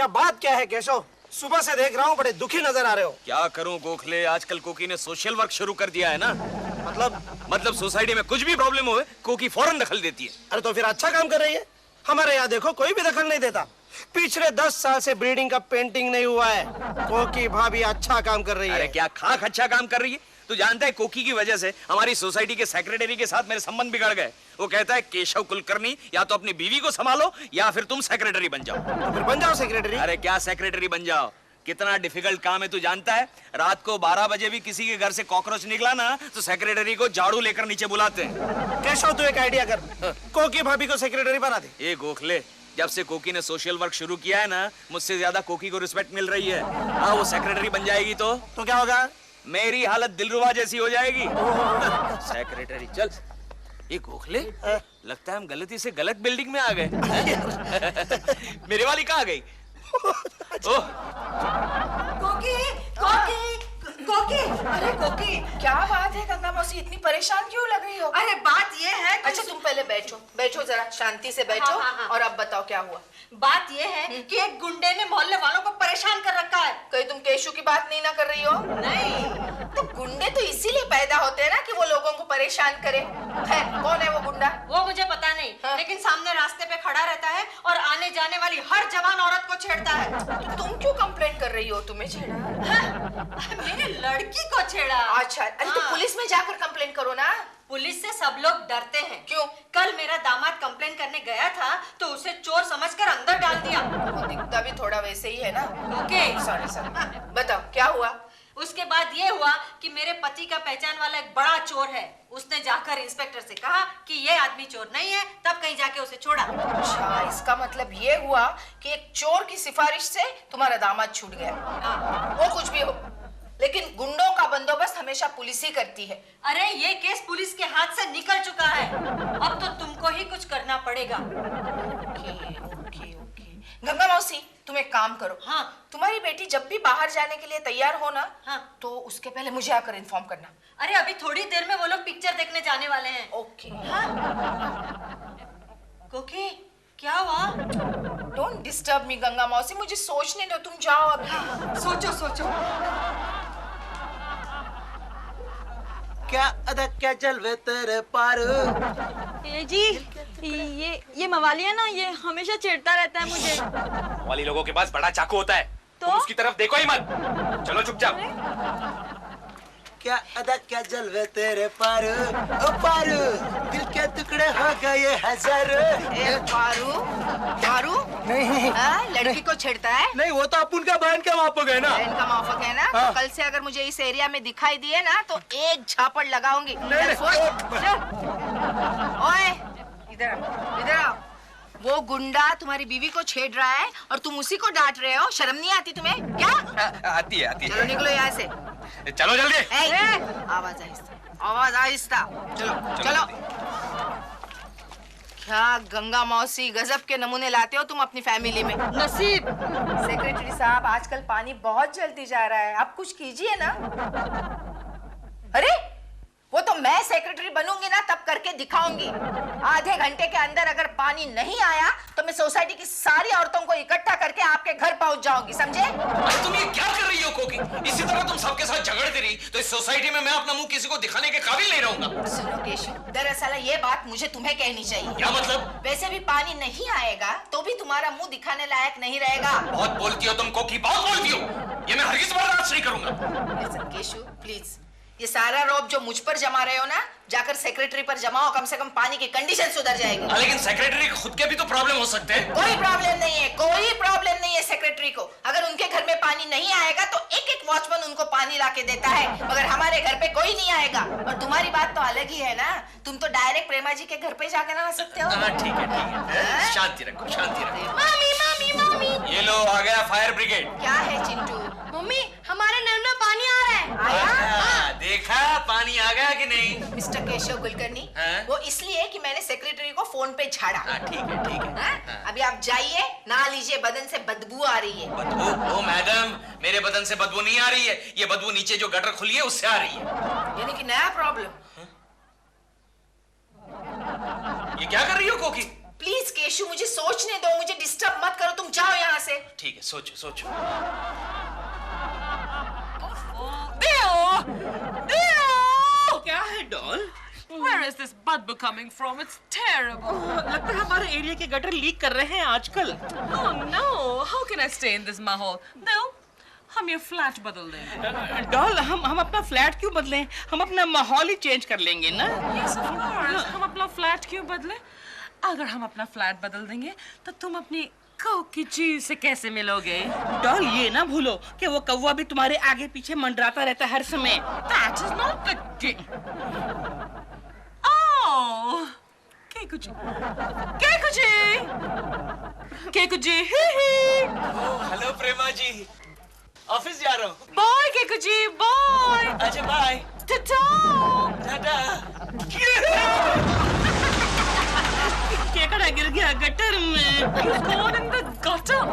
क्या बात क्या है केशव? सुबह से देख रहा हूँ बड़े दुखी नजर आ रहे हो। क्या करूं गोखले, आजकल कोकी ने सोशल वर्क शुरू कर दिया है ना। मतलब सोसाइटी में कुछ भी प्रॉब्लम हो कोकी फौरन दखल देती है। अरे तो फिर अच्छा काम कर रही है। हमारे यहाँ देखो कोई भी दखल नहीं देता। पिछले 10 साल से ब्रीडिंग का पेंटिंग नहीं हुआ है। कोकी भाभी अच्छा काम कर रही है। अरे क्या खाक अच्छा काम कर रही है? तू जानता है कोकी की वजह से हमारी सोसाइटी के सेक्रेटरी के साथ मेरे संबंध बिगड़ गए। वो कहता है केशव कुलकर्णी या तो अपनी बीवी को संभालो या फिर तुम सेक्रेटरी बन जाओ। तो फिर बन जाओ सेक्रेटरी। अरे क्या सेक्रेटरी बन जाओ, कितना डिफिकल्ट काम है तू जानता है। रात को 12 बजे भी किसी के घर से कॉकरोच निकला ना तो सेक्रेटरी को झाड़ू लेकर नीचे बुलाते हैं। केशव तू एक आइडिया कर, कोकी भाभी को सेक्रेटरी बना दे। ए गोखले, जब से कोकी ने सोशल वर्क शुरू किया है ना, मुझसे ज्यादा कोकी को रिस्पेक्ट मिल रही है। हाँ, वो सेक्रेटरी बन जाएगी तो क्या होगा? मेरी हालत दिलरुबा जैसी हो जाएगी। सेक्रेटरी चल। ये गोखले, लगता है हम गलती से गलत बिल्डिंग में आ गए। मेरे वाली कहाँ गई? कोकी, कोकी, कोकी, अरे कोकी, क्या बात है गंगा मौसी, इतनी परेशान क्यों लग रही हो? अरे बात ये है कि अच्छा तुम पहले बैठो, बैठो जरा शांति से बैठो। हाँ। और अब बताओ क्या हुआ? बात ये है कि एक गुंडे ने मोहल्ले वालों को परेशान कर रखा है। कहीं तुम केशु की बात नहीं ना कर रही हो? नहीं, तो गुंडे तो इसीलिए पैदा होते हैं ना कि वो लोगों को परेशान करे। है कौन है वो गुंडा? वो मुझे पता नहीं। हाँ। लेकिन सामने रास्ते पे खड़ा रहता है और आने जाने वाली हर जवान औरत को छेड़ता है। तो तुम क्यों कंप्लेंट कर रही हो? तुम्हें छेड़ा? हाँ, मेरी लड़की को छेड़ा। अच्छा, अरे तो हाँ। पुलिस में जाकर कंप्लेंट करो ना। पुलिस से सब लोग डरते हैं। क्यों? कल मेरा दामाद कंप्लेंट करने गया था तो उसे चोर समझकर अंदर डाल दिया। वो दिखता भी थोड़ा वैसे ही है ना। Okay, sorry. बताओ क्या हुआ? उसके बाद ये हुआ कि मेरे पति का पहचान वाला एक बड़ा चोर है। उसने जाकर इंस्पेक्टर से कहा कि ये आदमी चोर नहीं है, तब कहीं जाके उसे छोड़ा। अच्छा, इसका मतलब ये हुआ कि एक चोर की सिफारिश से तुम्हारा दामाद छूट गया। वो कुछ भी हो, लेकिन गुंडों का बंदोबस्त हमेशा पुलिस ही करती है। अरे ये केस पुलिस के हाथ से निकल चुका है, अब तो तुमको ही कुछ करना पड़ेगा। ओके। गंगा मौसी, तुम एक काम करो। हाँ। तुम्हारी बेटी जब भी बाहर जाने के लिए तैयार हो ना, हाँ। तो उसके पहले मुझे आकर इन्फॉर्म करना। अरे अभी थोड़ी देर में वो लोग पिक्चर देखने जाने वाले हैं। ओके। हाँ? कोकी, क्या हुआ? डोंट डिस्टर्ब मी गंगा मौसी, मुझे सोचने दो, तुम जाओ अभी। सोचो। क्या अदा क्या जलवे तेरे पार। ये जी, ये मवाली है ना, ये हमेशा चिढ़ता रहता है मुझे। वाली लोगों के पास बड़ा चाकू होता है, तो तुम उसकी तरफ देखो ही मत। चलो चुपचाप। क्या अदा क्या जलवे तेरे पार, ओ पारू, दिल के टुकड़े हो गए हजार। पारू नहीं लड़की को छेड़ता है? नहीं, वो तो अपन का बहन का मापक है ना। बहन का माफक है ना। हाँ। तो कल से अगर मुझे इस एरिया में दिखाई दिए ना तो एक झापड़ लगाऊंगी। नहीं। ओए, इधर आओ। वो गुंडा तुम्हारी बीवी को छेड़ रहा है और तुम उसी को डांट रहे हो। शर्म नहीं आती तुम्हें? क्या? आती है चलो निकलो यहाँ से। चलो जल्दी। आवाज आहिस्ता। चलो। क्या गंगा मौसी, गजब के नमूने लाते हो तुम अपनी फैमिली में। नसीब। सेक्रेटरी साहब, आजकल पानी बहुत जल्दी जा रहा है, आप कुछ कीजिए ना। अरे वो तो मैं सेक्रेटरी बनूंगी ना तब करके दिखाऊंगी। आधे घंटे के अंदर अगर पानी नहीं आया तो मैं सोसाइटी की सारी औरतों को इकट्ठा करके आपके घर पहुंच जाऊंगी, समझे? अरे तुम ये क्या कर रही हो कोकी? इसी तरह तुम सबके साथ झगड़ती रही तो इस सोसाइटी में मैं अपना मुंह किसी को दिखाने के काबिल नहीं रहूंगा। सुनो केशु, दरअसल ये बात मुझे तुम्हें कहनी चाहिए। क्या मतलब? वैसे भी पानी नहीं आएगा तो भी तुम्हारा मुंह दिखाने लायक नहीं रहेगा। बहुत बोलती हो तुम कोकी, बहुत बोलती हो। ये मैं हरगिज़ बर्दाश्त नहीं करूंगा। लिसन केशु, प्लीज, ये सारा रौब जो मुझ पर जमा रहे हो ना, जाकर सेक्रेटरी पर जमाओ, कम से कम पानी की कंडीशन सुधर जाएगी। लेकिन सेक्रेटरी खुद के भी तो प्रॉब्लम हो सकते हैं। कोई प्रॉब्लम नहीं है सेक्रेटरी को। अगर उनके घर में पानी नहीं आएगा तो एक वॉचमैन उनको पानी लाके देता है, मगर हमारे घर पे कोई नहीं आएगा। और तुम्हारी बात तो अलग ही है ना, तुम तो डायरेक्ट प्रेमा जी के घर पे जाके नहा सकते हो। ठीक है। शांति रखो। मामी। ये लो, आ गया फायर ब्रिगेड। क्या है चिंटू? मम्मी, हमारे नल में पानी आ रहा है। आया? देखा पानी आ गया कि नहीं? मिस्टर केशव कुलकर्णी, हाँ? वो इसलिए कि मैंने सेक्रेटरी को फोन पे झाड़ा। ठीक है। हाँ? अभी आप जाइए, नहा लीजिए, बदन से बदबू आ रही है। बदबू? ओ मैडम, मेरे बदन से बदबू नहीं आ रही है, ये बदबू नीचे जो गटर खुली है उससे आ रही है। यानी कि नया प्रॉब्लम। ये क्या कर रही हो कोकी? प्लीज केशु, मुझे सोचने दो, मुझे डिस्टर्ब मत करो, तुम जाओ यहाँ से। ठीक है, सोचो सोचो। क्या है doll? Where is this badbu coming from? It's terrible. लगता है हमारे एरिया के गटर लीक कर रहे हैं आजकल। Oh no! How can I stay in this mahal? No, हम ये फ्लैट बदल देंगे। डॉल, हम अपना फ्लैट क्यों बदलें? हम अपना माहौल ही चेंज कर लेंगे ना। Yes, of course. हम अपना फ्लैट क्यों बदले? अगर हम अपना फ्लैट बदल देंगे तो तुम अपनी कोकी जी से कैसे मिलोगे? डॉल, ये ना भूलो कि वो कौवा भी तुम्हारे आगे पीछे मंडराता रहता है हर समय। That is not the game. Oh, Kekuji, Kekuji, Kekuji, ही ही। हेलो प्रेमा जी, ऑफिस जा रहा हूँ। Bye, Kekuji, bye. अच्छा बाय। Ta-ta. टाटा। केकड़ा गिर गया गटर में। He's gone in the gutter.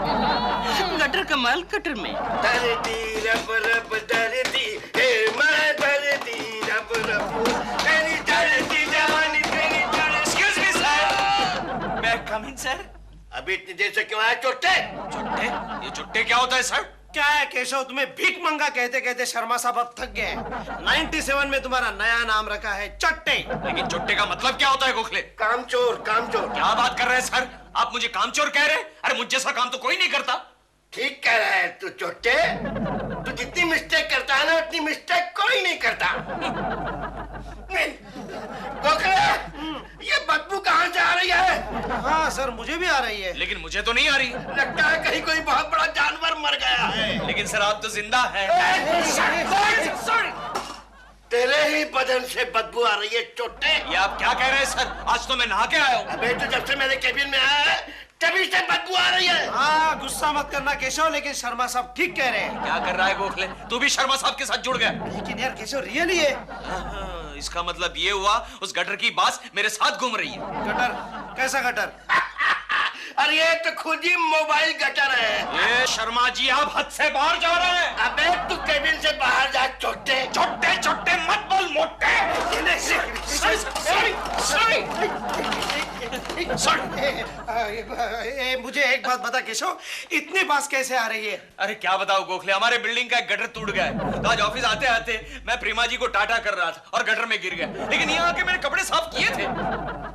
Gutter का माल कटर में। धरती रब रब धरती, हे मैं धरती रब रब, तेरी धरती जवानी तेरी धरती। एक्सक्यूज मी सर, मैं कम इन सर? अभी इतनी देर से क्यों आया चोट्टे? चुट्टे? ये चुट्टे क्या होता है सर? क्या है केशव, तुम्हें भीख मंगा कहते कहते शर्मा साहब अब थक गए। 97 में तुम्हारा नया नाम रखा है चट्टे। लेकिन चुट्टे का मतलब क्या होता है गोखले? कामचोर, कामचोर। क्या बात कर रहे हैं सर? आप मुझे कामचोर कह रहे हैं? अरे मुझ जैसा काम तो कोई नहीं करता। ठीक कह रहा है तू चोट्टे। तू जितनी मिस्टेक करता है ना उतनी मिस्टेक कोई नहीं करता। गोखले, ये बदबू कहाँ से आ रही है? हाँ सर, मुझे भी आ रही है। लेकिन मुझे तो नहीं आ रही। लगता है कहीं कोई बहुत बड़ा जानवर मर गया है। लेकिन सर आप तो जिंदा हैं। सॉरी, तेरे ही बदन से बदबू आ रही है चोट्टे। ये आप क्या कह रहे हैं सर? आज तो मैं नहा के आया हूँ। अबे तो जब से मेरे केबिन में आया है तभी से बदबू आ रही है। हाँ, गुस्सा मत करना केशव, लेकिन शर्मा साहब ठीक कह रहे हैं। क्या कर रहा है गोखले? तू भी शर्मा साहब के साथ जुड़ गया। लेकिन यार केशव रियली है। इसका मतलब ये हुआ उस गटर की बास मेरे साथ घूम रही है। गटर? कैसा गटर? अरे ये तो खुद ही मोबाइल गटर है। ये शर्मा जी आप हद से बाहर जा रहे हैं। अबे तू केबिन से बाहर जा चोट्टे। छोटे छोटे मत बोल मोटे। मुझे एक बात बता केशव, इतनी बास कैसे आ रही है? अरे क्या बताओ गोखले, हमारे बिल्डिंग का एक गटर टूट गया है। तो आज ऑफिस आते आते मैं प्रेमा जी को टाटा कर रहा था और गटर में गिर गया। लेकिन यहाँ आके मैंने कपड़े साफ किए थे।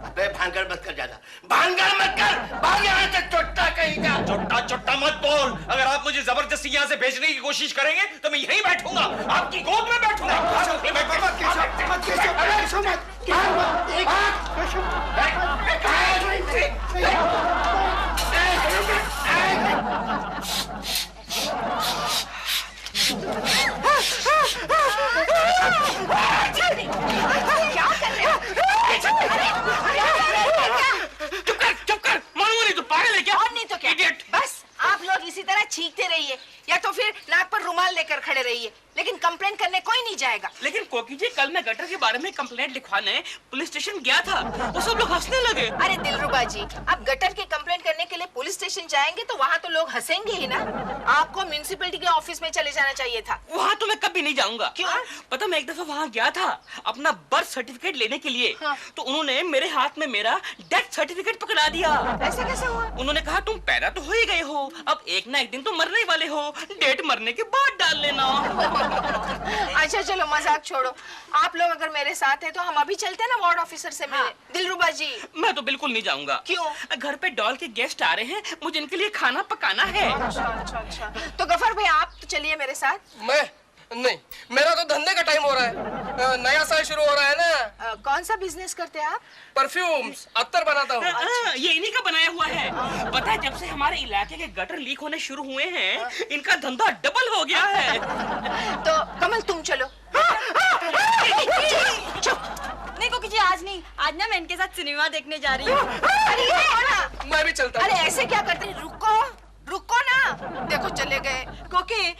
अबे भांगड़ मत कर, ज्यादा भांगड़ मत कर, भाग यहाँ से चोट्टा कहीं का। चोट्टा चोट्टा मत बोल। अगर आप मुझे जबरदस्ती यहाँ से भेजने की कोशिश करेंगे तो मैं यहीं बैठूंगा, आपकी गोद में बैठूंगा। क्या कर रहे हो? चुप कर, मालूम नहीं तू पागल है क्या? और नहीं तो क्या? बस आप लोग इसी तरह चीखते रहिए या तो फिर नाक पर रुमाल लेकर खड़े रहिए, लेकिन कंप्लेंट करने कोई नहीं जाएगा। लेकिन कोकी जी, कल मैं गटर के बारे में कंप्लेंट लिखवाने पुलिस स्टेशन गया था, वो सब लोग हंसने लगे। अरे दिलरुबा जी, आप गटर की कंप्लेंट करने के लिए पुलिस स्टेशन जाएंगे तो वहाँ तो लोग हंसेंगे ही ना। आपको म्युनिसिपैलिटी के ऑफिस में चले जाना चाहिए था। वहाँ तो मैं कभी नहीं जाऊंगा। क्यों? पता, मैं एक दफा वहाँ गया था अपना बर्थ सर्टिफिकेट लेने के लिए। हाँ। तो उन्होंने मेरे हाथ में मेरा डेथ सर्टिफिकेट पकड़ा दिया। ऐसा कैसे हुआ? उन्होंने कहा तुम पैदा तो हो ही गए हो, अब एक ना एक दिन तो मरने वाले हो, डेट मरने के बाद डाल लेना। अच्छा चलो मजाक छोड़ो, आप लोग अगर मेरे साथ हैं तो हम अभी चलते हैं ना वार्ड ऑफिसर से मिलने। दिलरुबा जी। मैं तो बिल्कुल नहीं जाऊंगा। क्यों? घर पे डॉल के गेस्ट आ रहे हैं, मुझे इनके लिए खाना पकाना है। अच्छा। तो गफर भाई आप तो चलिए मेरे साथ। मैं नहीं, मेरा तो धंधे का टाइम हो रहा है। नया साल शुरू हो रहा है ना। कौन सा बिजनेस करते हैं आप? परफ्यूम्स, अत्तर बनाता हूँ। ये इन्हीं का बनाया हुआ है। पता है, जब से हमारे इलाके के गटर लीक होने शुरू हुए हैं, इनका धंधा डबल हो गया है। तो कमल तुम चलो। चुप। नहीं कोकी जी, आज नहीं, आज ना मैं इनके साथ सिनेमा देखने जा रही हूँ। अरे ये हो ना। मैं भी चलता हूँ। अरे ऐसे क्या करते हैं? रुको ना। देखो चले गए। कोकी,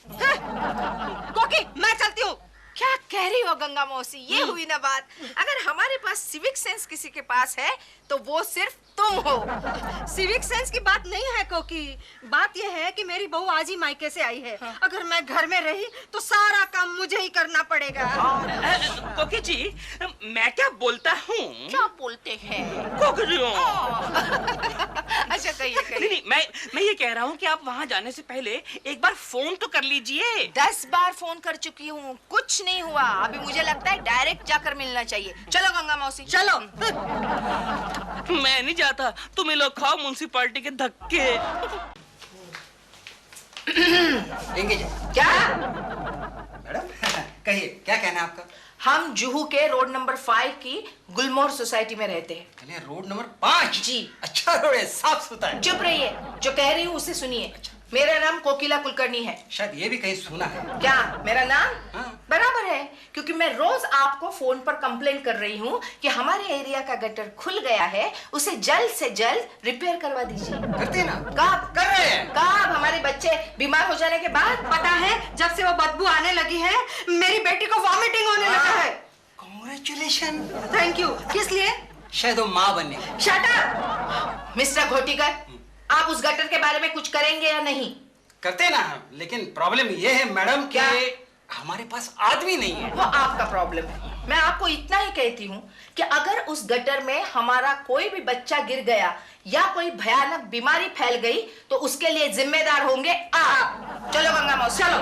कोकी मैं चलती हूँ। क्या कह रही हो गंगा मौसी? ये हुई ना बात। अगर हमारे पास सिविक सेंस किसी के पास है तो वो सिर्फ तुम हो। सिविक सेंस की बात नहीं है कोकी, बात यह है कि मेरी बहू आज ही मायके से आई है। अगर मैं घर में रही तो सारा काम मुझे ही करना पड़ेगा। कोकी जी, मैं क्या बोलता हूँ? क्या बोलते हैं? कोकरियों। अच्छा कहिए नहीं कहिए। नहीं, मैं ये कह रहा हूँ कि आप वहाँ जाने से पहले एक बार फोन तो कर लीजिए। 10 बार फोन कर चुकी हूँ, कुछ नहीं हुआ। अभी मुझे लगता है डायरेक्ट जाकर मिलना चाहिए। चलो गंगा मौसी चलो। मैं नहीं जाता, तुम ये लोग खाओ म्युनिसिपैलिटी के धक्के। क्या? मैडम कहिए क्या कहना है आपका? हम जुहू के रोड नंबर 5 की गुलमोहर सोसाइटी में रहते हैं। चलिए रोड नंबर 5। जी। अच्छा रोड है, साफ सुथरा है। चुप रहिए, जो कह रही हूँ उसे सुनिए। मेरा नाम कोकिला कुलकर्णी है। शायद ये भी कहीं सुना है। क्या मेरा नाम? हाँ। बराबर है, क्योंकि मैं रोज आपको फोन पर कंप्लेन कर रही हूँ कि हमारे एरिया का गटर खुल गया है, उसे जल्द से जल्द रिपेयर करवा दीजिए। करते ना? कब कर रहे हैं। कब? हमारे बच्चे बीमार हो जाने के बाद। पता है, जब से वो बदबू आने लगी है मेरी बेटी को वॉमिटिंग होने लगा है। कांग्रेचुलेशन। Thank you. किस लिए? शायद वो माँ बनने। शट अप मिस्टर घोटीकर, आप उस गटर के बारे में कुछ करेंगे या नहीं? करते ना, लेकिन प्रॉब्लम ये है मैडम क्या? कि हमारे पास आदमी नहीं है। वो आपका प्रॉब्लम है। मैं आपको इतना ही कहती हूँ कि अगर उस गटर में हमारा कोई भी बच्चा गिर गया या कोई भयानक बीमारी फैल गई तो उसके लिए जिम्मेदार होंगे आप। चलो गंगा मौसी चलो।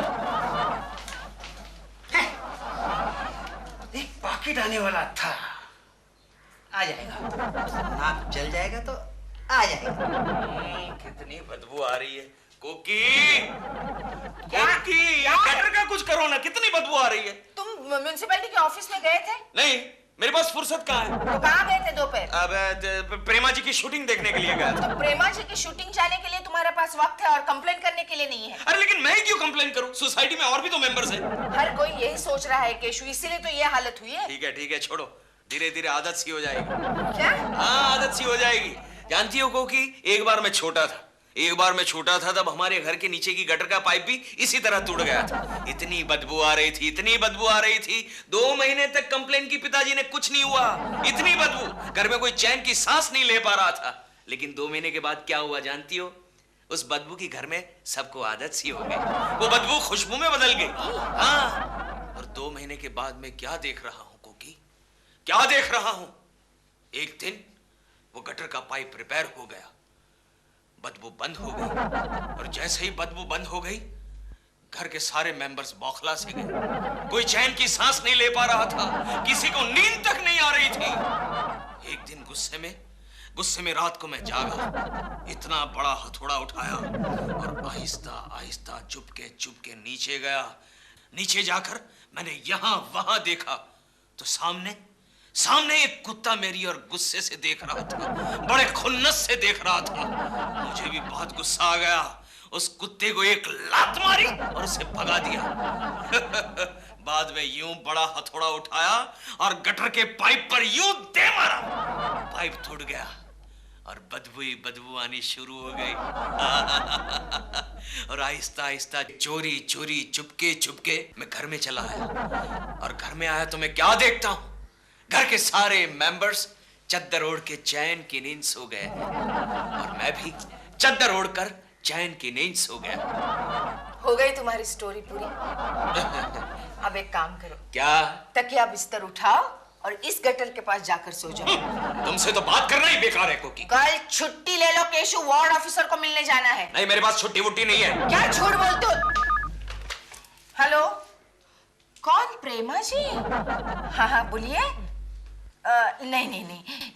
एक पॉकेट आने वाला था, आ जाएगा। नाक जल जाएगा तो आ जाएगा। कितनी बदबू आ रही है। कोकी, कोकी, गटर का कुछ करो ना, कितनी बदबू आ रही है। तुम म्युनिसिपैलिटी के ऑफिस में गए थे? नहीं, मेरे पास फुर्सत कहाँ है। तो कहाँ गए थे दोपहर? अब प्रेमा जी की शूटिंग देखने के लिए गया था। तो प्रेमा जी की शूटिंग जाने के लिए तुम्हारे पास वक्त है और कंप्लेन करने के लिए नहीं है। अरे लेकिन मैं क्यों कंप्लेन करूं? सोसाइटी में और भी तो मेंबर्स हैं। हर कोई यही सोच रहा है केशु, इसीलिए तो ये हालत हुई है। ठीक है, छोड़ो, धीरे धीरे आदत सी हो जाएगी। क्या? हाँ, आदत सी हो जाएगी। जानती हो कोकी, एक बार मैं छोटा था तब हमारे घर के नीचे की गटर का पाइप भी इसी तरह टूट गया था। इतनी बदबू आ रही थी 2 महीने तक कंप्लेन की, पिताजी ने कुछ नहीं हुआ। इतनी बदबू, घर में कोई चैन की सांस नहीं ले पा रहा था। लेकिन 2 महीने के बाद क्या हुआ जानती हो? उस बदबू की घर में सबको आदत सी हो गई। वो बदबू खुशबू में बदल गई। हाँ, और 2 महीने के बाद मैं क्या देख रहा हूं कोकी, क्या देख रहा हूं? एक दिन वो गटर का पाइप रिपेयर हो गया, बदबू बंद हो गई, और जैसे ही बदबू बंद हो गई घर के सारे मेंबर्स बौखला से गए। कोई चैन की सांस नहीं ले पा रहा था, किसी को नींद तक नहीं आ रही थी। एक दिन गुस्से में रात को मैं जागा, इतना बड़ा हथौड़ा उठाया और आहिस्ता आहिस्ता चुपके नीचे गया। नीचे जाकर मैंने यहां वहां देखा तो सामने एक कुत्ता मेरी और गुस्से से देख रहा था, बड़े खुन्नस से देख रहा था। मुझे भी बहुत गुस्सा आ गया, उस कुत्ते को एक लात मारी और उसे भगा दिया। बाद में यूं बड़ा हथौड़ा उठाया और गटर के पाइप पर यूं दे मारा, पाइप टूट गया और बदबू आनी शुरू हो गई। और आहिस्ता आहिस्ता चोरी चुपके मैं घर में चला आया, और घर में आया तो मैं क्या देखता हूं? घर के सारे मेंबर्स चद्दर ओढ़ के चैन की नींद सो गए, और मैं भी चद्दर ओढ़कर चैन की नींद सो गया। हो गई तुम्हारी स्टोरी पूरी। अब एक काम करो। क्या? तकिया बिस्तर उठाओ और इस गटर के पास जाकर सो जाओ। तुमसे तो बात करना ही बेकार है कोकी। कल छुट्टी ले लो केशु, वार्ड ऑफिसर को मिलने जाना है। नहीं, मेरे पास छुट्टी वुट्टी नहीं है। क्या झूठ बोलते हो? हेलो, कौन? प्रेमा जी? हाँ बोलिए। नहीं,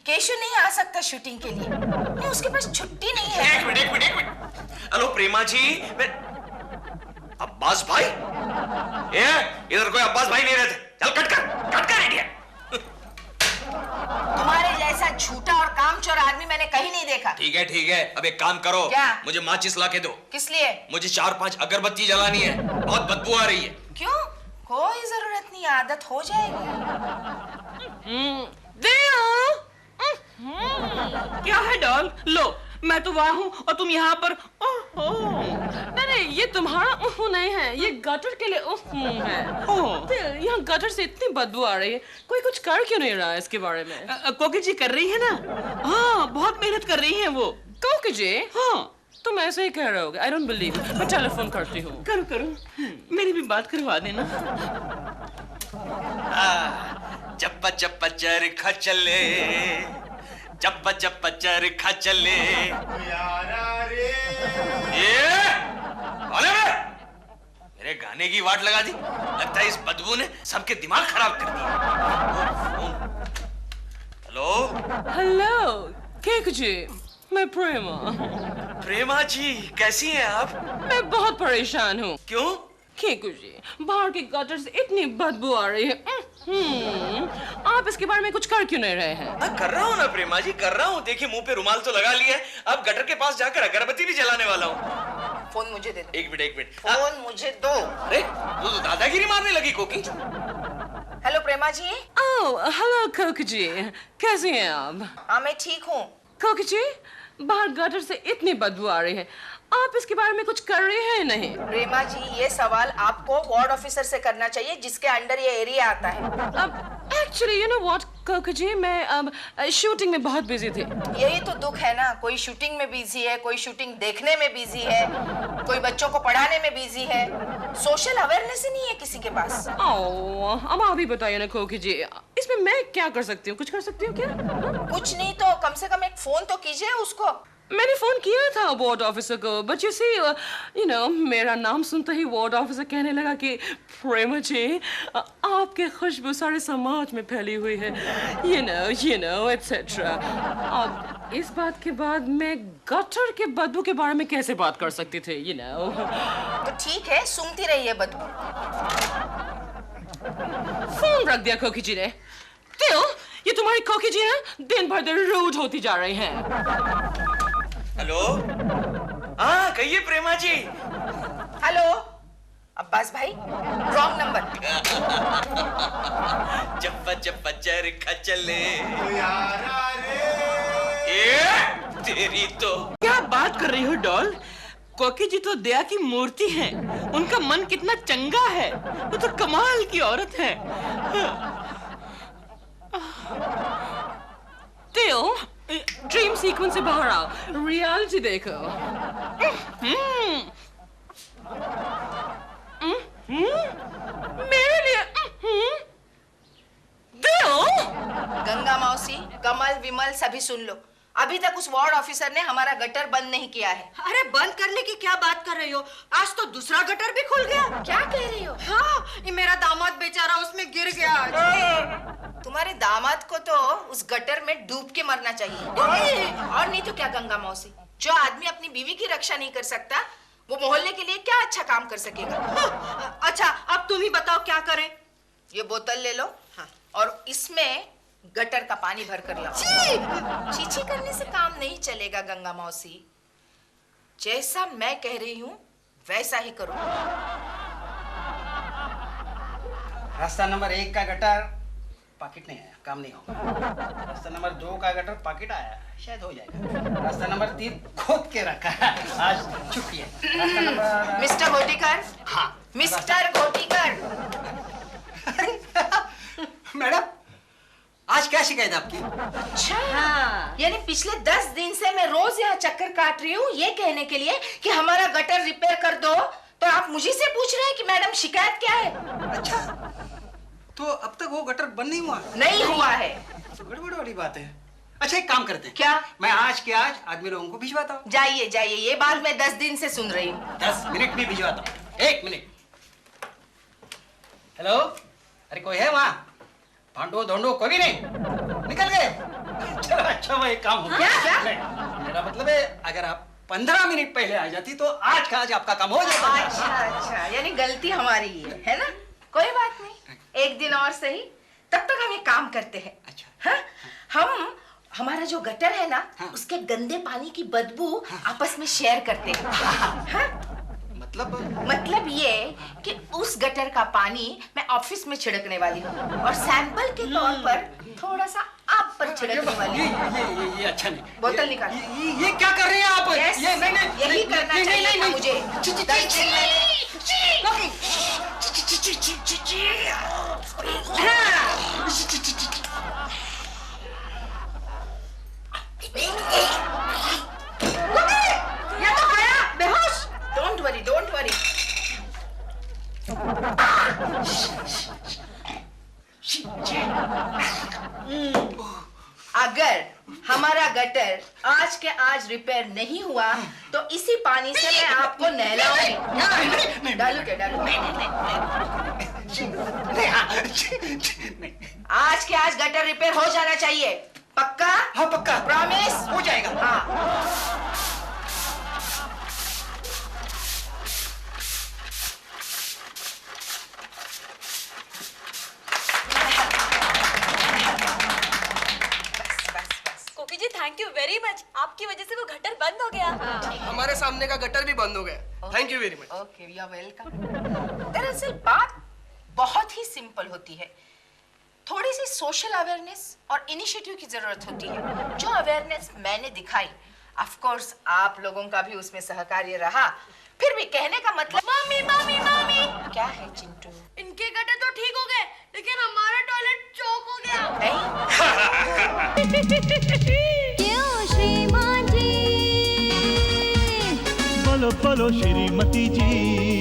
केशु नहीं आ सकता शूटिंग के लिए। नहीं, उसके पास छुट्टी नहीं है। एक मिनट। हेलो प्रेमा जी, मैं अब्बास भाई? इधर कोई अब्बास भाई नहीं रहते। चल कट कर आइडिया। तुम्हारे जैसा झूठा और कामचोर आदमी मैंने कहीं नहीं देखा। ठीक है, अब एक काम करो। क्या? मुझे माचिस ला के दो। किस लिए? मुझे 4-5 अगरबत्ती जलानी है, बहुत बदबू आ रही है। क्यों? कोई जरूरत नहीं, आदत हो जाएगी। क्या है डॉल? लो, मैं तो वहां हूँ और तुम यहाँ पर। नहीं, ये तुम्हारा नहीं है, ये गटर के लिए है। यहाँ गटर से इतनी बदबू आ रही है, कोई कुछ कर क्यों नहीं रहा है इसके बारे में? कोकी जी कर रही है ना? हाँ, बहुत मेहनत कर रही है वो। कोकी जी? हाँ, तुम ऐसे ही कह रहे होगे। I don't believe. मैं टेलीफोन करती हूँ। करो, मेरी भी बात करवा देना। चप्पा चरखा चले, जब चरखा चले ये कौन है? मेरे गाने की वाट लगा दी। लगता है इस बदबू ने सबके दिमाग खराब कर दिया। हेलो हेलो केक जी, मैं प्रेमा। प्रेमा जी, कैसी हैं आप? मैं बहुत परेशान हूँ। क्यों? केकू जी, बाहर के गटर से इतनी बदबू आ रही है। आप इसके बारे में कुछ कर क्यों नहीं रहे हैं? कर रहा हूँ ना प्रेमा जी, कर रहा हूँ। देखिए मुंह पे रुमाल तो लगा लिया है, अब गटर के पास जाकर अगरबत्ती भी जलाने वाला हूँ। फोन मुझे दे दो। एक मिनट। फोन मुझे दो। अरे तू तो दादागिरी मारने लगी कोकी। हेलो प्रेमा जी। ओह हेलो कोकी जी, कैसी हैं आप? हाँ मैं ठीक हूँ। कोकी जी, बाहर गटर से इतनी बदबू आ रही है, आप इसके बारे में कुछ कर रहे हैं नहीं? प्रेमा जी, ये सवाल आपको वार्ड ऑफिसर से करना चाहिए जिसके अंडर ये एरिया आता है। अब एक्चुअली यू नो व्हाट कोकी जी, मैं अब शूटिंग में बहुत बिजी थी। यही तो दुख है ना, कोई शूटिंग में बिजी है, कोई शूटिंग देखने में बिजी है, कोई बच्चों को पढ़ाने में बिजी है। सोशल अवेयरनेस ही नहीं है किसी के पास। ओह, अब आप ही बताइए ना कोकी जी, इसमें मैं क्या कर सकती हूँ? कुछ कर सकती हूँ क्या? कुछ नहीं तो कम से कम एक फोन तो कीजिए उसको। मैंने फोन किया था वार्ड ऑफिसर को, but you see you know मेरा नाम सुनते ही वार्ड ऑफिसर कहने लगा कि प्रेमा जी, आपकी खुशबू सारे समाज में फैली हुई है, you know एटसेट्रा। अब इस बात के बाद मैं गटर के बदबू के बारे में कैसे बात कर सकती थी, you know? तो ठीक है, सूंघती रहिए बदबू। फोन रख दिया कोकी जी ने। क्यों? ये तुम्हारी कोकी जी है, दिन भर दिन रूड होती जा रही हैं। हेलो, हाँ कहिए प्रेमा जी। हेलो अब्बास भाई, रॉन्ग नंबर। जब चरखा चले ए, तेरी तो। क्या बात कर रही हो डॉल? कोकी जी तो दया की मूर्ति हैं। उनका मन कितना चंगा है, वो तो कमाल की औरत है। तेओ, ड्रीम सीक्वेंस से बाहर आओ, रियलिटी देखो। मेरे लिए तेओ। गंगा मौसी, कमल, विमल सभी सुन लो, अभी तक उस वार्ड ऑफिसर ने हमारा गटर बंद नहीं किया है। अरे बंद करने की क्या बात कर रही हो? आज तो दूसरा गटर भी खुल गया। क्या कह रही हो? हाँ, ये मेरा दामाद बेचारा उसमें गिर गया आज। तुम्हारे दामाद को तो उस गटर में डूब के मरना चाहिए। और नहीं तो क्या गंगा मौसी, जो आदमी अपनी बीवी की रक्षा नहीं कर सकता, वो मोहल्ले के लिए क्या अच्छा काम कर सकेगा? हाँ, अच्छा अब तुम ही बताओ क्या करें? ये बोतल ले लो। हाँ। और इसमें गटर का पानी भर कर लाओ। चीची करने से काम नहीं चलेगा गंगा मौसी, जैसा मैं कह रही हूँ वैसा ही करो। रास्ता नंबर 1 का गटर पाकिट नहीं आया, काम नहीं होगा। रास्ता नंबर 2 का गटर पाकिट आया, शायद हो जाएगा। रास्ता नंबर 3 खोद के रखा है, आज छुट्टी है। रास्ता नंबर मिस्टर घोटीकर। हाँ मिस्टर घोटीकर। मैडम, आज क्या शिकायत आपकी? अच्छा, यानी पिछले 10 दिन से मैं रोज यहाँ चक्कर काट रही हूँ ये कहने के लिए कि हमारा गटर रिपेयर कर दो, तो आप मुझे से पूछ रहे हैं कि मैडम शिकायत क्या है? अच्छा, तो अब तक वो गटर बंद नहीं हुआ? नहीं हुआ है। तो गड़बड़ वाली बात है। अच्छा एक काम करते हैं। क्या? मैं आज के आज आदमी लोगों को भिजवाता हूँ। जाइए जाइए, ये बात मैं 10 दिन से सुन रही हूँ। 10 मिनट में भिजवाता हूँ। 1 मिनट। हेलो, अरे कोई है वहाँ? भांडो धोंडो कोई भी नहीं? निकल गए? चलो अच्छा, वो एक काम हो गया। क्या? मेरा मतलब है अगर आप 15 मिनट पहले आ जाती तो आज का आज आपका काम हो जाता। अच्छा अच्छा, यानी गलती हमारी है ना? कोई बात नहीं, एक दिन और सही, तब तक हम एक काम करते हैं। अच्छा। हाँ? हम हमारा जो गटर है ना, हाँ। उसके गंदे पानी की बदबू आपस में शेयर करते हैं। हाँ? मतलब ये कि उस गटर का पानी मैं ऑफिस में छिड़कने वाली हूँ और सैंपल के तौर पर थोड़ा सा आप पर छिड़कने वाली हूँ। ये अच्छा नहीं। बोतल निकाल। ये क्या कर रहे हैं आप? Yes, ये नहीं, यही करना चाहिए था मुझे। ये तो गया बेहोश। Don't worry, don't worry. अगर हमारा गटर आज के आज रिपेयर नहीं हुआ तो इसी पानी से मैं आपको नहलाऊंगी। डालू क्या डालू? आज के आज गटर रिपेयर हो जाना चाहिए। पक्का? हाँ पक्का। प्रॉमिस? हो जाएगा। हाँ। कोकी जी थैंक यू वेरी मच, आपकी वजह से वो गटर बंद हो गया। हमारे सामने का गटर भी बंद हो गया। Thank you very much. Okay, you are welcome. दरअसल बात बहुत ही सिंपल होती है। थोड़ी सी सोशल अवेयरनेस और इनिशिएटिव की जरूरत होती है। जो अवेयरनेस मैंने दिखाई, ऑफ कोर्स आप लोगों का भी उसमें सहकार्य रहा। फिर भी कहने का मतलब, मम्मी मम्मी मम्मी, क्या है चिंटू? इनके गटर तो ठीक हो गए लेकिन हमारा टॉयलेट चौक हो गया। क्यों श्रीमान जी? बोलो बोलो श्रीमती जी।